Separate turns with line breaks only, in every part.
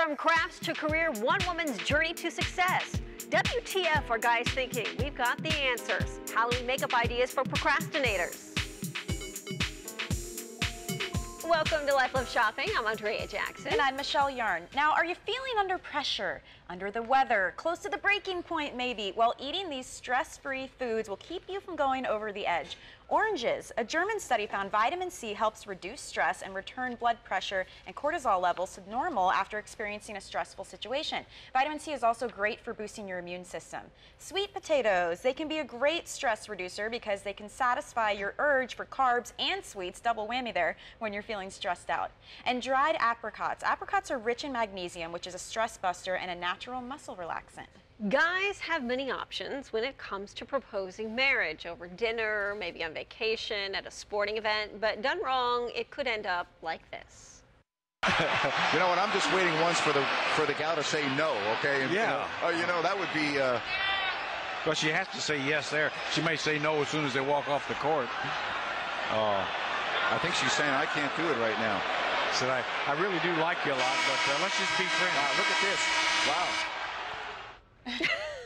From crafts to career, one woman's journey to success. WTF are guys thinking? We've got the answers. Halloween makeup ideas for procrastinators. Welcome to Life Love Shopping. I'm Andrea Jackson.
And I'm Michelle Yarn. Now, are you feeling under pressure, under the weather, close to the breaking point maybe? Well, eating these stress-free foods will keep you from going over the edge. Oranges. A German study found vitamin C helps reduce stress and return blood pressure and cortisol levels to normal after experiencing a stressful situation. Vitamin C is also great for boosting your immune system. Sweet potatoes. They can be a great stress reducer because they can satisfy your urge for carbs and sweets, double whammy there, when you're feeling stressed out. And dried apricots. Apricots are rich in magnesium, which is a stress buster and a natural muscle relaxant.
Guys have many options when it comes to proposing marriage, over dinner, maybe on vacation, at a sporting event, but done wrong, it could end up like this.
You know what, I'm just waiting once for the gal to say no, okay? And,
yeah.
That would be...
Well, she has to say yes there. She may say no as soon as they walk off the court.
I think she's saying, I can't do it right now.
Said, I really do like you a lot, but let's just be friends.
Wow, look at this. Wow.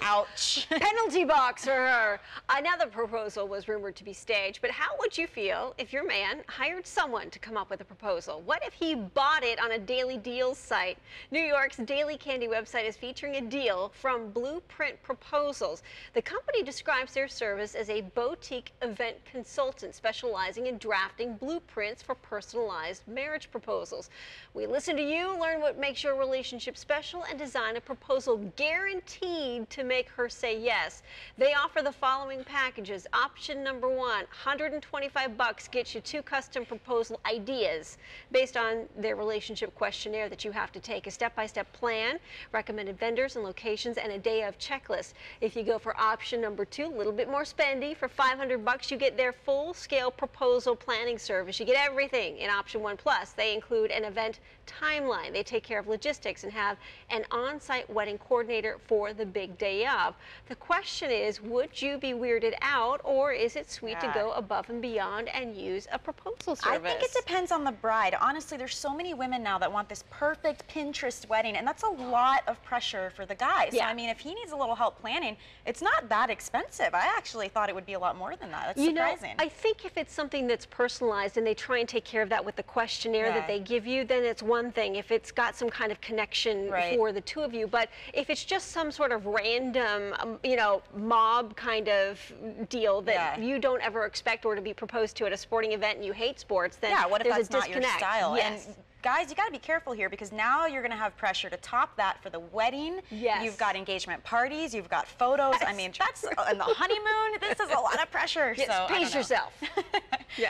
Ouch.
Penalty box for her. Another proposal was rumored to be staged, but how would you feel if your man hired someone to come up with a proposal? What if he bought it on a Daily Deals site? New York's Daily Candy website is featuring a deal from Blueprint Proposals. The company describes their service as a boutique event consultant specializing in drafting blueprints for personalized marriage proposals. We listen to you, learn what makes your relationship special, and design a proposal guaranteed to make her say yes. They offer the following packages. Option number one, $125 gets you 2 custom proposal ideas based on their relationship questionnaire that you have to take. A step-by-step plan, recommended vendors and locations, and a day of checklist. If you go for option number 2, a little bit more spendy, for $500 you get their full-scale proposal planning service. You get everything in option 1 plus. They include an event timeline. They take care of logistics and have an on-site wedding coordinator for the big day of. The question is, would you be weirded out, or is it sweet to go above and beyond and use a proposal service?
I think it depends on the bride. Honestly, there's so many women now that want this perfect Pinterest wedding, and that's a lot of pressure for the guy. So, I mean, if he needs a little help planning, it's not that expensive. I actually thought it would be a lot more than that. That's surprising.
I think if it's something that's personalized and they try and take care of that with the questionnaire that they give you, then it's one thing. If it's got some kind of connection for the two of you, but if it's just some sort of random, mob kind of deal that you don't ever expect or to be proposed to at a sporting event and you hate sports, then
what if
there's
that's
a
not your
disconnect.
style?
Yes.
And guys, you got to be careful here because now you're going to have pressure to top that for the wedding.
Yes.
You've got engagement parties, you've got photos. I mean, that's and the honeymoon. This is a lot of pressure.
Yes,
so
pace yourself.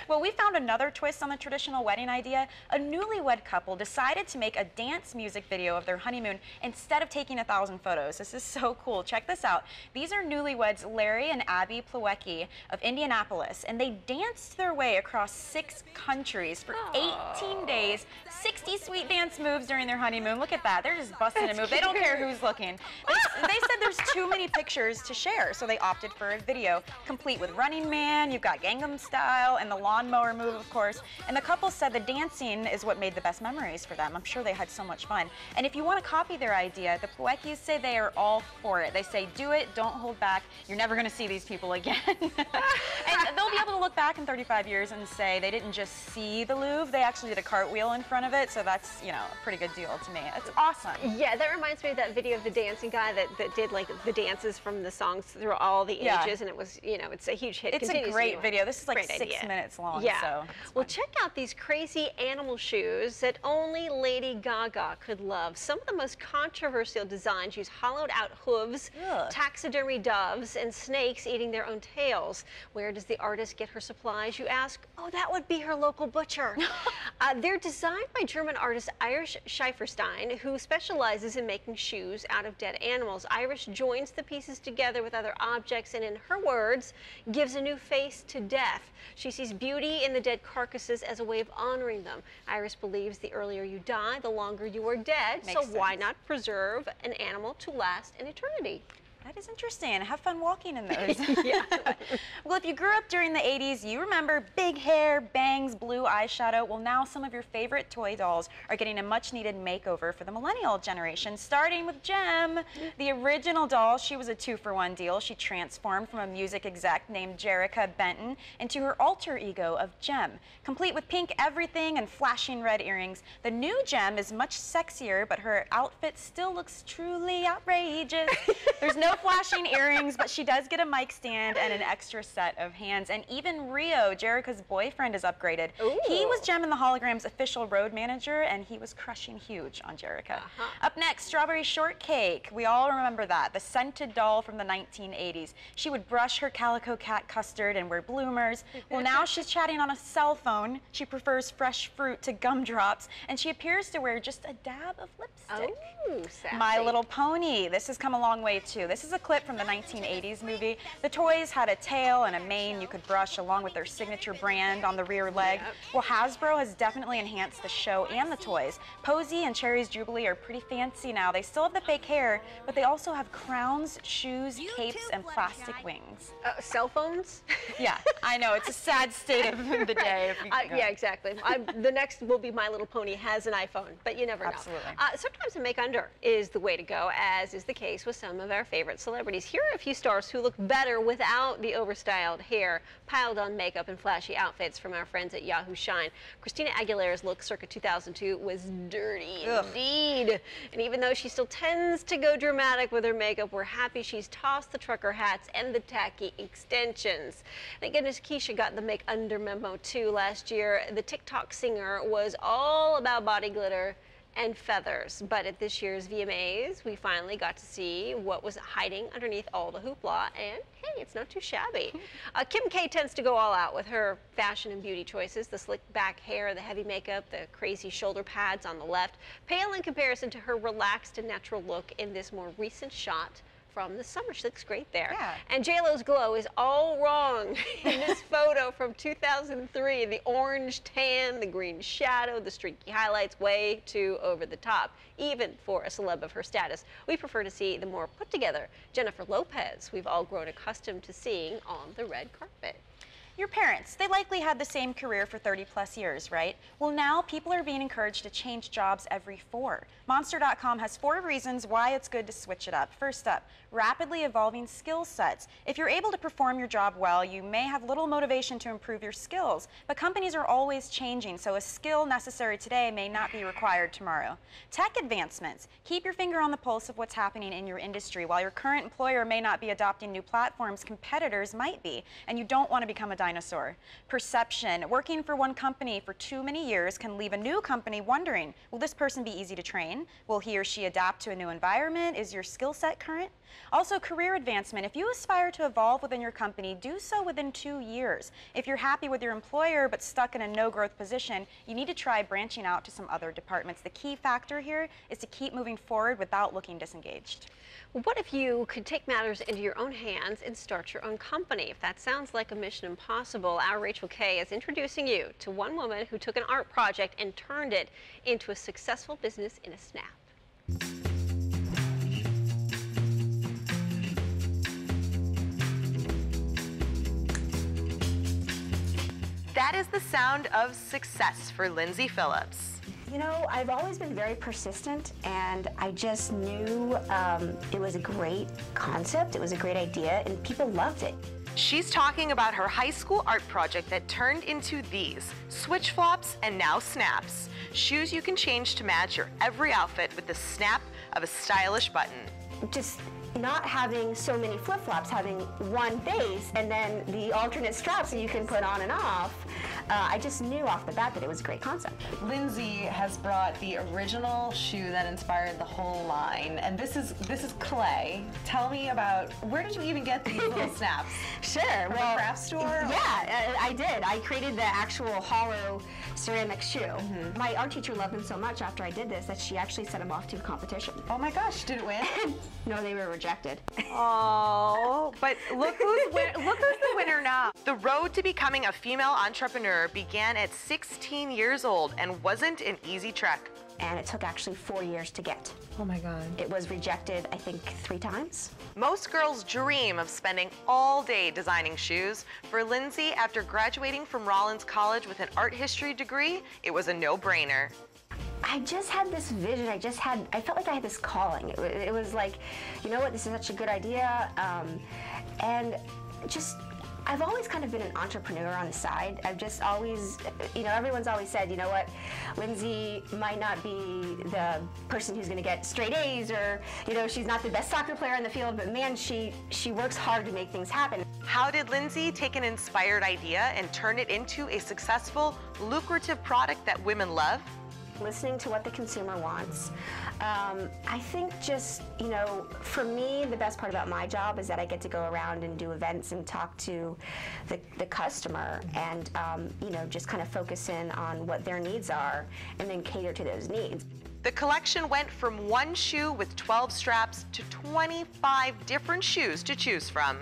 Well, we found another twist on the traditional wedding idea. A newlywed couple decided to make a dance music video of their honeymoon instead of taking 1,000 photos. This is so cool. Check this out. These are newlyweds Larry and Abby Plawecki of Indianapolis, and they danced their way across 6 countries for 18 days, 60 sweet dance moves during their honeymoon. Look at that. They're just busting a move. They don't care who's looking. They said there's too many pictures to share, so they opted for a video complete with Running Man, you've got Gangnam Style, and the lawnmower move, of course. And the couple said the dancing is what made the best memories for them. I'm sure they had so much fun. And if you want to copy their idea, the Plaweckis say they are all for it. They say, do it, don't hold back. You're never going to see these people again. And they'll be able to look back in 35 years and say they didn't just see the Louvre, they actually did a cartwheel in front of it. So that's, a pretty good deal to me. It's awesome.
Yeah, that reminds me of that video of the dancing guy that did like the dances from the songs through all the ages, and it was, it's a huge hit.
It's a great video. This is like 6 minutes long.
Yeah.
So
well, check out these crazy animal shoes that only Lady Gaga could love. Some of the most controversial designs use hollowed out hooves, taxidermy doves, and snakes eating their own tails. Where does the artist get her supplies, you ask? Oh, that would be her local butcher. They're designed by German artist Irish Schieferstein, who specializes in making shoes out of dead animals. Irish joins the pieces together with other objects and, in her words, gives a new face to death. She sees beauty in the dead carcasses as a way of honoring them. Iris believes the earlier you die, the longer you are dead, so why not preserve an animal to last an eternity?
That is interesting. Have fun walking in those.
Yeah.
Well, if you grew up during the 80s, you remember big hair, bangs, blue eyeshadow. Well, now some of your favorite toy dolls are getting a much-needed makeover for the millennial generation, starting with Jem. The original doll, she was a 2-for-1 deal. She transformed from a music exec named Jerrica Benton into her alter ego of Jem. Complete with pink everything and flashing red earrings, the new Jem is much sexier, but her outfit still looks truly outrageous. There's no flashing earrings, but she does get a mic stand and an extra set of hands. And even Rio, Jerrica's boyfriend, is upgraded.
Ooh.
He was Jem and the Hologram's official road manager, and he was crushing huge on Jerrica. Up next, Strawberry Shortcake. We all remember that, the scented doll from the 1980s. She would brush her calico cat custard and wear bloomers. Well, now she's chatting on a cell phone. She prefers fresh fruit to gumdrops, and she appears to wear just a dab of lipstick.
Oh, sassy.
My Little Pony. This has come a long way too. This is a clip from the 1980s movie. The toys had a tail and a mane you could brush along with their signature brand on the rear leg.
Yep.
Well, Hasbro has definitely enhanced the show and the toys. Posey and Cherry's Jubilee are pretty fancy now. They still have the fake hair, but they also have crowns, shoes, capes, and plastic wings.
Cell phones?
Yeah, I know. It's a sad state of the day. If you
Yeah, exactly. The next will be My Little Pony has an iPhone, but you never know.
Absolutely.
Sometimes a make-under is the way to go, as is the case with some of our favorite celebrities. Here are a few stars who look better without the overstyled hair, piled on makeup, and flashy outfits from our friends at Yahoo Shine. Christina Aguilera's look circa 2002 was dirty indeed. And even though she still tends to go dramatic with her makeup, we're happy she's tossed the trucker hats and the tacky extensions. Thank goodness Keisha got the make-under memo too last year. The TikTok singer was all about body glitter and feathers, but at this year's VMAs, we finally got to see what was hiding underneath all the hoopla, and hey, it's not too shabby. Kim K tends to go all out with her fashion and beauty choices, the slick back hair, the heavy makeup, the crazy shoulder pads on the left, pale in comparison to her relaxed and natural look in this more recent shot from the summer. She looks great there.
Yeah.
And JLo's glow is all wrong in this photo from 2003. The orange tan, the green shadow, the streaky highlights, way too over the top, even for a celeb of her status. We prefer to see the more put together Jennifer Lopez we've all grown accustomed to seeing on the red carpet.
Your parents, they likely had the same career for 30+ years, right? Well, now people are being encouraged to change jobs every 4. Monster.com has 4 reasons why it's good to switch it up. First up, rapidly evolving skill sets. If you're able to perform your job well, you may have little motivation to improve your skills, but companies are always changing, so a skill necessary today may not be required tomorrow. Tech advancements. Keep your finger on the pulse of what's happening in your industry. While your current employer may not be adopting new platforms, competitors might be, and you don't want to become a dinosaur. Perception. Working for one company for too many years can leave a new company wondering, will this person be easy to train? Will he or she adapt to a new environment? Is your skill set current? Also, career advancement. If you aspire to evolve within your company, do so within 2 years. If you're happy with your employer but stuck in a no-growth position, you need to try branching out to some other departments. The key factor here is to keep moving forward without looking disengaged.
What if you could take matters into your own hands and start your own company? If that sounds like a mission impossible, our Rachel Kay is introducing you to one woman who took an art project and turned it into a successful business in a snap.
That is the sound of success for Lindsay Phillips.
You know, I've always been very persistent, and I just knew it was a great concept, it was a great idea, and people loved it.
She's talking about her high school art project that turned into these switch flops and now snaps. Shoes you can change to match your every outfit with the snap of a stylish button.
Just not having so many flip-flops, having one base and then the alternate straps that you can put on and off. I just knew off the bat that it was a great concept.
Lindsay has brought the original shoe that inspired the whole line, and this is clay. Tell me about, where did you even get these little snaps?
Sure.
From a craft store?
Yeah, I did. I created the actual hollow ceramic shoe. My art teacher loved them so much after I did this that she actually sent them off to a competition.
Oh my gosh, did it win?
No, they were rejected.
Oh, but look who's the winner now. The road to becoming a female entrepreneur began at 16 years old and wasn't an easy trek.
and it took actually 4 years to get.
Oh my God.
It was rejected, I think, 3 times.
Most girls dream of spending all day designing shoes. For Lindsay, after graduating from Rollins College with an art history degree, it was a no-brainer.
I just had this vision. I felt like I had this calling. It was like, you know what, this is such a good idea. And just, I've always kind of been an entrepreneur on the side. I've just always, you know, everyone's always said, you know what, Lindsay might not be the person who's going to get straight A's, or, you know, she's not the best soccer player in the field, but man, she works hard to make things happen.
How did Lindsay take an inspired idea and turn it into a successful, lucrative product that women love?
Listening to what the consumer wants. I think just, you know, for me, the best part about my job is that I get to go around and do events and talk to the customer and, you know, just kind of focus in on what their needs are and then cater to those needs.
The collection went from one shoe with 12 straps to 25 different shoes to choose from.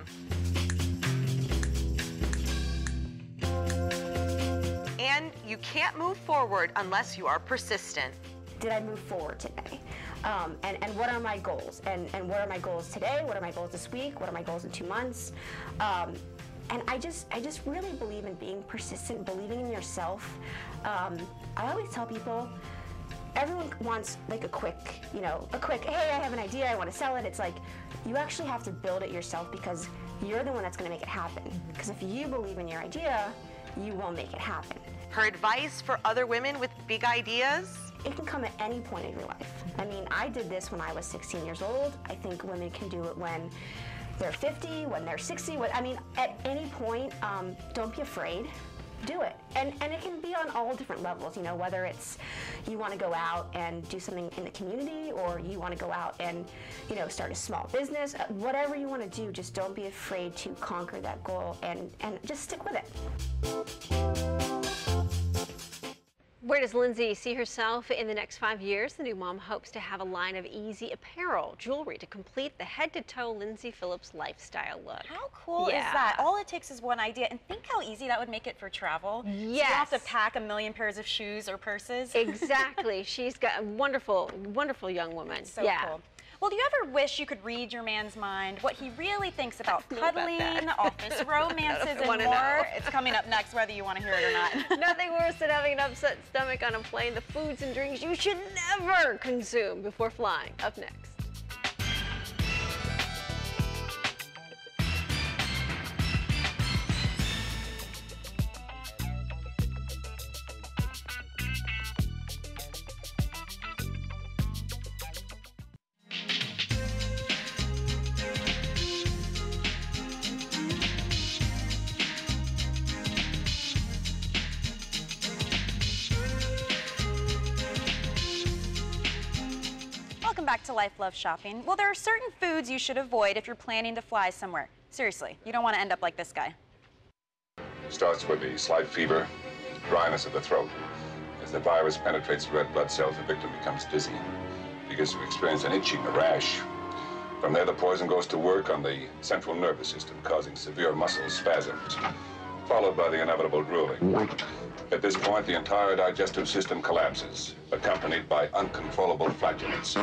And you can't move forward unless you are persistent.
Did I move forward today? And what are my goals? And what are my goals today? What are my goals this week? What are my goals in 2 months? And I just really believe in being persistent, believing in yourself. I always tell people, everyone wants like a quick, hey, I have an idea, I want to sell it. It's like, you actually have to build it yourself because you're the one that's going to make it happen. Because if you believe in your idea, you will make it happen.
Her advice for other women with big ideas?
It can come at any point in your life. I mean, I did this when I was 16 years old. I think women can do it when they're 50, when they're 60. I mean, at any point, don't be afraid. Do it. And it can be on all different levels, you know, whether it's you want to go out and do something in the community, or you want to go out and, you know, start a small business. Whatever you want to do, just don't be afraid to conquer that goal and just stick with it.
Where does Lindsay see herself in the next 5 years? The new mom hopes to have a line of easy apparel, jewelry to complete the head-to-toe Lindsay Phillips lifestyle look.
How cool is that? All it takes is one idea, and think how easy that would make it for travel.
Yes.
So you don't have to pack 1,000,000 pairs of shoes or purses.
Exactly. She's got a wonderful, wonderful young woman.
So cool. Well, do you ever wish you could read your man's mind, what he really thinks about cuddling, office romances, and more? It's coming up next, whether you want to hear it or not.
Nothing worse than having an upset stomach on a plane. The foods and drinks you should never consume before flying. Up next.
Welcome back to Life Love Shopping. Well, there are certain foods you should avoid if you're planning to fly somewhere. Seriously, you don't want to end up like this guy.
Starts with the slight fever, dryness of the throat. As the virus penetrates the red blood cells, the victim becomes dizzy. Begins to experience an itching, a rash. From there, the poison goes to work on the central nervous system, causing severe muscle spasms, followed by the inevitable drooling. At this point, the entire digestive system collapses, accompanied by uncontrollable flatulence.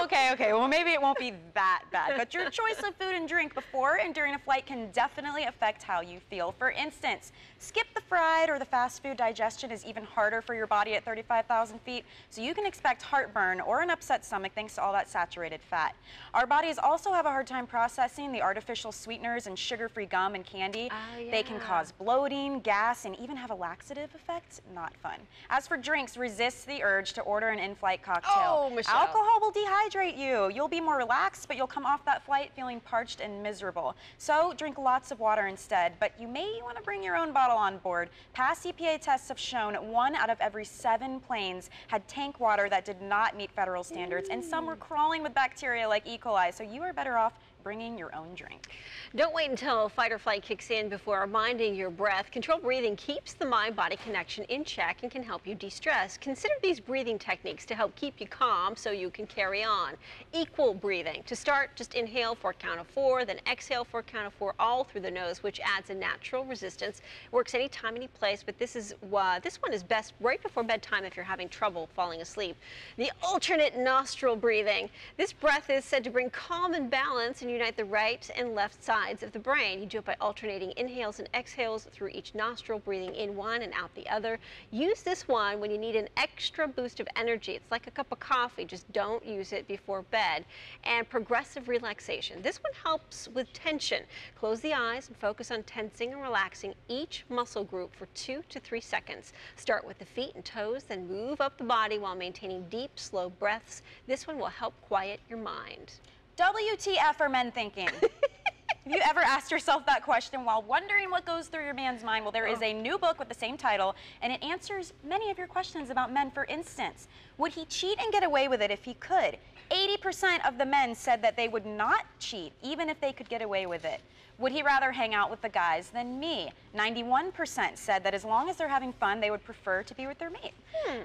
Okay, well maybe it won't be that bad, but your choice of food and drink before and during a flight can definitely affect how you feel. For instance, skip the fried or the fast food. Digestion is even harder for your body at 35,000 feet, so you can expect heartburn or an upset stomach thanks to all that saturated fat. Our bodies also have a hard time processing the artificial sweeteners and sugar-free gum and candy. They can cause bloating, gas, and even have a laxative effect. Not fun. As for drinks, resist the urge to order an in-flight cocktail.
Oh, Michelle.
Alcohol will dehydrate you. You'll be more relaxed, but you'll come off that flight feeling parched and miserable. So drink lots of water instead, but you may want to bring your own bottle on board. Past EPA tests have shown 1 out of every 7 planes had tank water that did not meet federal standards, and some were crawling with bacteria like E. coli, so you are better off bringing your own drink.
Don't wait until fight or flight kicks in before minding your breath. Controlled breathing keeps the mind-body connection in check and can help you de-stress. Consider these breathing techniques to help keep you calm so you can carry on. Equal breathing. To start, just inhale for a count of 4, then exhale for a count of 4, all through the nose, which adds a natural resistance. Works anytime, any place, but this one is best right before bedtime if you're having trouble falling asleep. The alternate nostril breathing. This breath is said to bring calm and balance and unite the right and left sides of the brain. You do it by alternating inhales and exhales through each nostril, breathing in one and out the other. Use this one when you need an extra boost of energy. It's like a cup of coffee, just don't use it before bed. And progressive relaxation. This one helps with tension. Close the eyes and focus on tensing and relaxing each muscle group for 2 to 3 seconds. Start with the feet and toes, then move up the body while maintaining deep, slow breaths. This one will help quiet your mind.
WTF are men thinking? Have you ever asked yourself that question while wondering what goes through your man's mind? Well, there is a new book with the same title, and it answers many of your questions about men. For instance, would he cheat and get away with it if he could? 80% of the men said that they would not cheat, even if they could get away with it. Would he rather hang out with the guys than me? 91% said that as long as they're having fun, they would prefer to be with their mate.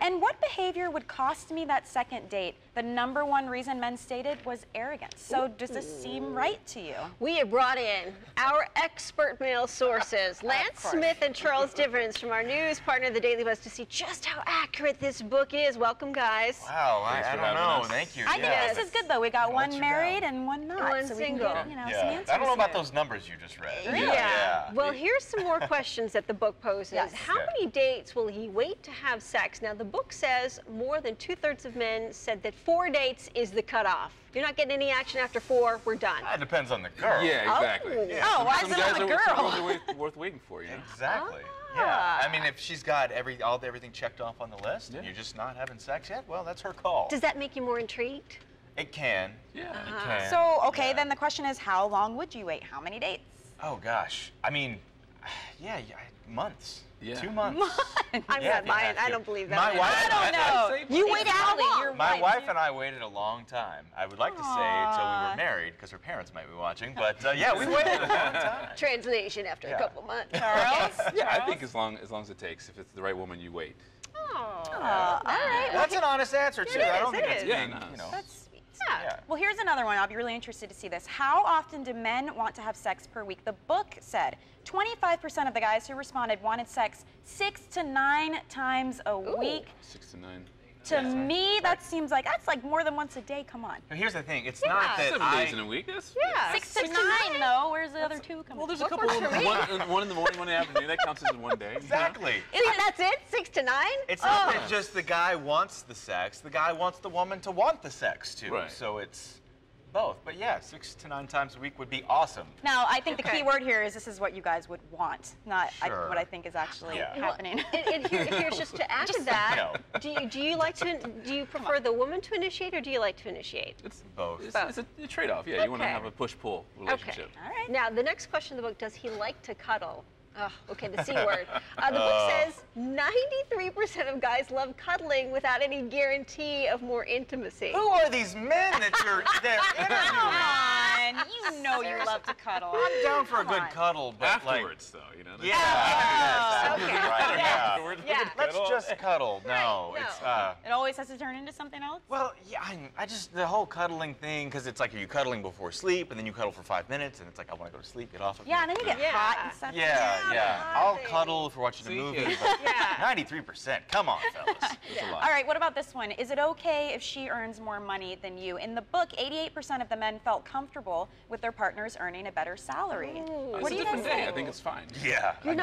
And what behavior would cost me that second date? The #1 reason men stated was arrogance. So does this seem right to you?
We have brought in our expert male sources, Lance Smith and Charles Divens from our news partner, The Daily Buzz, to see just how accurate this book is. Welcome, guys.
Wow, I don't know. Thank you.
I think this is good, though. We got one married and one not.
One
so
single.
We can get, some answers
I don't know about
here.
those numbers you just read.
Yeah. Well, here's some more questions that the book poses.
Yes.
How many dates will he wait to have sex? Now, the book says more than 2/3 of men said that 4 dates is the cutoff. You're not getting any action after 4, we're done.
It depends on the girl.
Yeah, exactly.
Oh, why
Some
is it
guys
on the
are
girl?
really worth waiting for, you know?
Exactly. Yeah. I mean, if she's got everything checked off on the list and you're just not having sex yet, well, that's her call.
Does that make you more intrigued?
It can.
Yeah.
It can.
So, okay, then the question is, how long would you wait? How many dates?
Oh, gosh. I mean, yeah, months.
Yeah.
2 months.
I'm
Yeah,
not buying.
yeah.
I don't believe that.
My wife,
I don't know. You waited how long?
My wife and I waited a long time. I would like to say until we were married, because her parents might be watching. But yeah, we waited a long time.
Translation after a couple months.
Charles?
Yeah, I think as long as it takes. If it's the right woman, you wait.
Oh,
all right.
That's an honest answer, too. I don't think it's
Yeah,
being,
no.
you know.
That's sweet.
Yeah.
Well, here's another one. I'll be really interested to see this. How often do men want to have sex per week? The book said 25% of the guys who responded wanted sex 6 to 9 times a week.
6 to 9.
To me, that seems like that's like more than once a day. Come on.
But here's the thing. It's not that
7 days in a week. That's,
Yeah.
6 to 9, though. Where's the other 2 coming?
Well, there's a couple. One in the morning, one in the afternoon. That counts as 1 day.
Exactly.
That's it? 6 to 9?
It's not that just the guy wants the sex. The guy wants the woman to want the sex, too.
Right.
So it's both. But yeah, 6 to 9 times a week would be awesome.
Now, I think the key word here is this is what you guys would want, not
Sure.
what I think is actually
Yeah.
happening.
And here's just to add to that. Do you prefer the woman to initiate or do you like to initiate?
It's
Both.
It's a trade-off. Yeah, you want to
Okay.
have a push-pull relationship.
All right.
Now, the next question in the book, does he like to cuddle? Oh, okay, the C word. The book says 93% of guys love cuddling without any guarantee of more intimacy.
Who are these men that you're interviewing?
Come on, you know you love to cuddle.
I'm down for a good
on.
cuddle, but
Afterwards, though, you know.
Yeah.
Okay.
Right,
Yeah.
yeah.
Afterwards, we
Yeah.
can
Let's
cuddle.
just cuddle. No,
Right,
it's
no.
It always has to turn into something else.
well, yeah. I just the whole cuddling thing, because it's like are you cuddling before sleep, and then you cuddle for 5 minutes, and it's like I want to go to sleep, get off of me.
Yeah, and then you get
Yeah.
hot and stuff.
Yeah. I'll
thing.
cuddle if we're watching a
See,
movie,
yeah.
but
Yeah.
93%. Come on, fellas.
It's a lot.
All right, what about this one? Is it okay if she earns more money than you? In the book, 88% of the men felt comfortable with their partners earning a better salary.
It's
What
a
do you
different
guys
day.
think?
I think it's fine.
Yeah.
You
Earn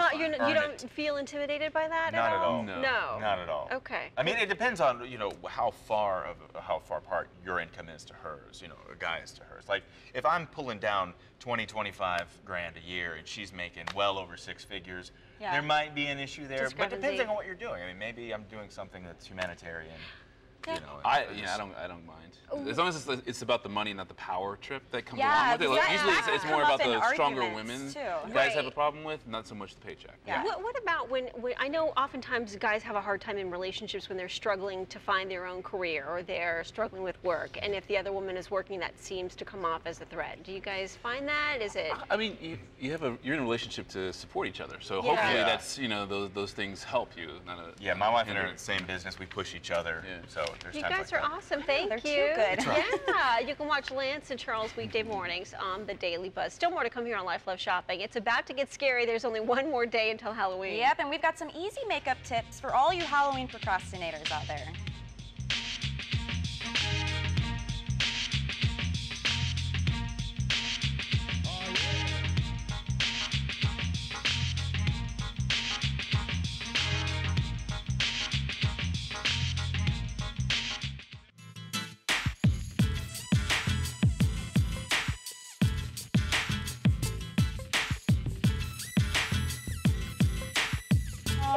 don't
it.
feel intimidated by that
Not
at
at
all?
all.
No.
No.
Not at all.
Okay.
I mean, it depends on how far apart your income is to hers. A guy's to hers. Like if I'm pulling down 20-25 grand a year and she's making well over 6 figures, there might be an issue there. But
Discrepancy.
depending on what you're doing. I mean, maybe I'm doing something that's humanitarian.
Yeah.
You know,
I don't mind. As long as it's about the money, not the power trip that comes along with it.
because
Like,
that
usually
can
it's
come
more
up
about
in
the stronger
arguments,
women
too.
guys have a
Right.
problem with, not so much the paycheck.
Yeah.
What about when I know oftentimes guys have a hard time in relationships when they're struggling to find their own career or they're struggling with work, and if the other woman is working, that seems to come off as a threat. Do you guys find that? Is it?
I mean, you're in a relationship to support each other, so
Yeah.
hopefully
Yeah.
that's those things help you. Not a,
Yeah, my wife and I are in
hindrance.
the same business. We push each other.
Yeah.
So there's
You
times
guys
like
are
that.
awesome. Thank
they're
you.
too good. That's
Yeah, you can watch Lance and Charles weekday mornings on the Daily Buzz. Still more to come here on Life Love Shopping. It's about to get scary. There's only one more day until Halloween.
Yep, and we've got some easy makeup tips for all you Halloween procrastinators out there.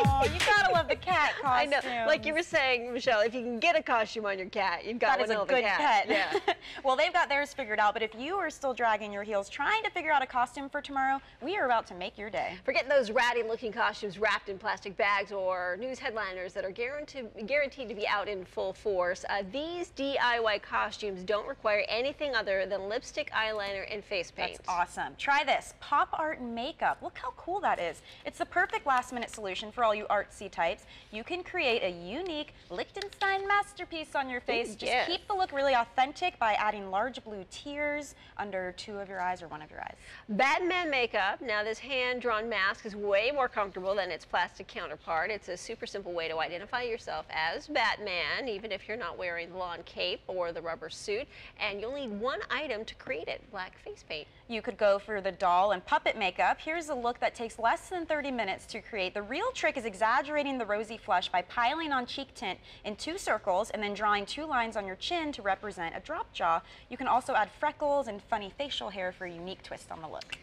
Oh, you gotta love the cat
I
costume.
know. Like you were saying, Michelle, if you can get a costume on your cat, you've got
That is
one
a
of the
good
cat.
pet.
Yeah.
Well, they've got theirs figured out, but if you are still dragging your heels trying to figure out a costume for tomorrow, we are about to make your day.
Forget those ratty-looking costumes wrapped in plastic bags or news headliners that are guaranteed to be out in full force. These DIY costumes don't require anything other than lipstick, eyeliner, and face paint.
That's awesome. Try this, Pop Art Makeup. Look how cool that is. It's the perfect last-minute solution for all you artsy types. You can create a unique Liechtenstein masterpiece on your face. Just
yes.
keep the look really authentic by adding large blue tears under two of your eyes or one of your eyes.
Batman makeup. Now, this hand-drawn mask is way more comfortable than its plastic counterpart. It's a super simple way to identify yourself as Batman, even if you're not wearing the lawn cape or the rubber suit. And you'll need one item to create it, black face paint.
You could go for the doll and puppet makeup. Here's a look that takes less than 30 minutes to create. The real trick is exaggerating the rosy flush by piling on cheek tint in 2 circles and then drawing 2 lines on your chin to represent a drop jaw. You can also add freckles and funny facial hair for a unique twist on the look.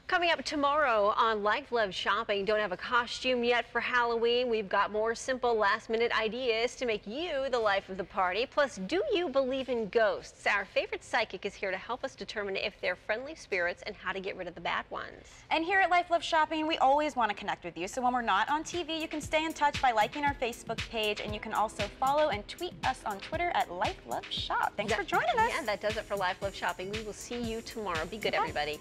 Coming up tomorrow on Life Love Shopping, don't have a costume yet for Halloween. We've got more simple last-minute ideas to make you the life of the party. Plus, do you believe in ghosts? Our favorite psychic is here to help us determine if they're friendly spirits and how to get rid of the bad ones.
And here at Life Love Shopping, we always want to connect with you. So when we're not on TV, you can stay in touch by liking our Facebook page, and you can also follow and tweet us on Twitter at Life Love Shop. Thanks for joining us.
Yeah, that does it for Life Love Shopping. We will see you tomorrow. Be good, everybody.